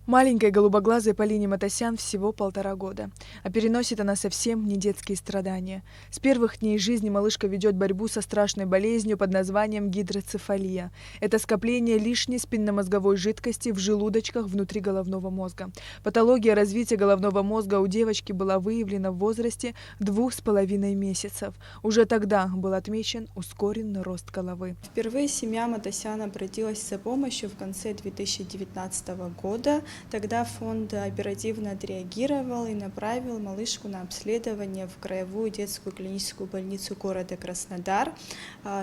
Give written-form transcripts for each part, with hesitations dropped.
Маленькой голубоглазой Полине Матасян всего 1,5 года, а переносит она совсем не детские страдания. С первых дней жизни малышка ведет борьбу со страшной болезнью под названием гидроцефалия. Это скопление лишней спинномозговой жидкости в желудочках внутри головного мозга. Патология развития головного мозга у девочки была выявлена в возрасте 2,5 месяцев. Уже тогда был отмечен ускоренный рост головы. Впервые семья Матасян обратилась за помощью в конце 2019 года. Тогда фонд оперативно отреагировал и направил малышку на обследование в Краевую детскую клиническую больницу города Краснодар.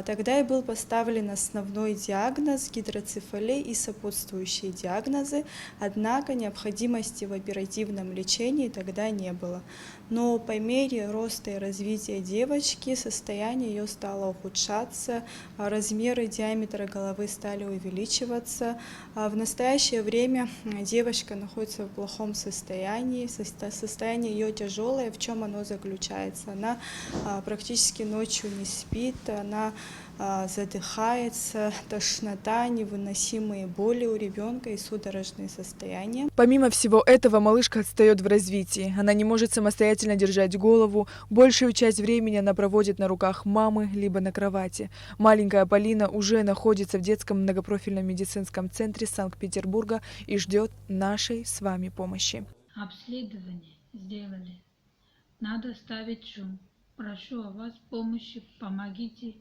Тогда и был поставлен основной диагноз гидроцефалия и сопутствующие диагнозы, однако необходимости в оперативном лечении тогда не было. Но по мере роста и развития девочки состояние ее стало ухудшаться, размеры диаметра головы стали увеличиваться. В настоящее время девочка находится в плохом состоянии, состояние ее тяжелое. В чем оно заключается? Она практически ночью не спит, она задыхается, тошнота, невыносимые боли у ребенка и судорожные состояния. Помимо всего этого, малышка отстает в развитии. Она не может самостоятельно держать голову. Большую часть времени она проводит на руках мамы, либо на кровати. Маленькая Полина уже находится в детском многопрофильном медицинском центре Санкт-Петербурга и ждет нашей с вами помощи. Обследование сделали. Надо ставить шум. Прошу о вас помощи, помогите,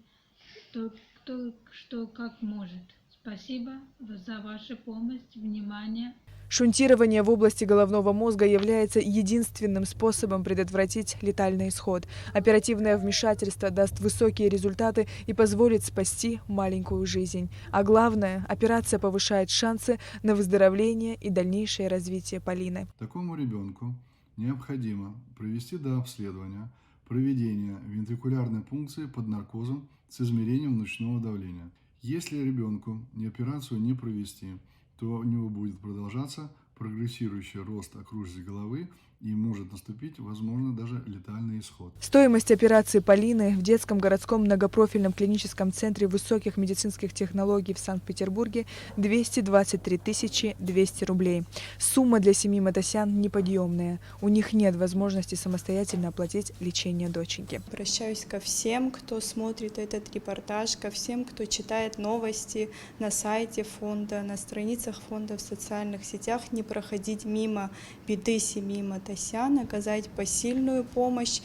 кто как может. Спасибо за вашу помощь, внимание. Шунтирование в области головного мозга является единственным способом предотвратить летальный исход. Оперативное вмешательство даст высокие результаты и позволит спасти маленькую жизнь. А главное, операция повышает шансы на выздоровление и дальнейшее развитие Полины. Такому ребенку необходимо провести дообследование, проведение вентрикулярной пункции под наркозом с измерением внутреннего давления. Если ребенку операцию не провести, то у него будет продолжаться прогрессирующий рост окружности головы и может наступить, возможно, даже летальный исход. Стоимость операции Полины в детском городском многопрофильном клиническом центре высоких медицинских технологий в Санкт-Петербурге 223 200 рублей. Сумма для семьи Матасян неподъемная. У них нет возможности самостоятельно оплатить лечение доченьки. Обращаюсь ко всем, кто смотрит этот репортаж, ко всем, кто читает новости на сайте фонда, на страницах фонда в социальных сетях, не проходить мимо беды семьи Матасян, оказать посильную помощь.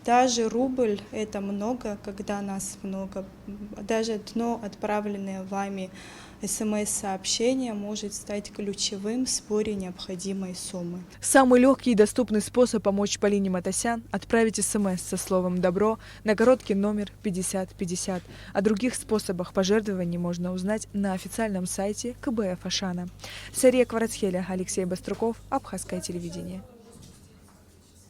Даже рубль – это много, когда нас много. Даже одно отправленное вами СМС-сообщение может стать ключевым в сборе необходимой суммы. Самый легкий и доступный способ помочь Полине Матасян – отправить СМС со словом «Добро» на короткий номер 5050. О других способах пожертвований можно узнать на официальном сайте КБФ Ашана. Сария Кварацхеля, Алексей Баструков, Абхазское телевидение.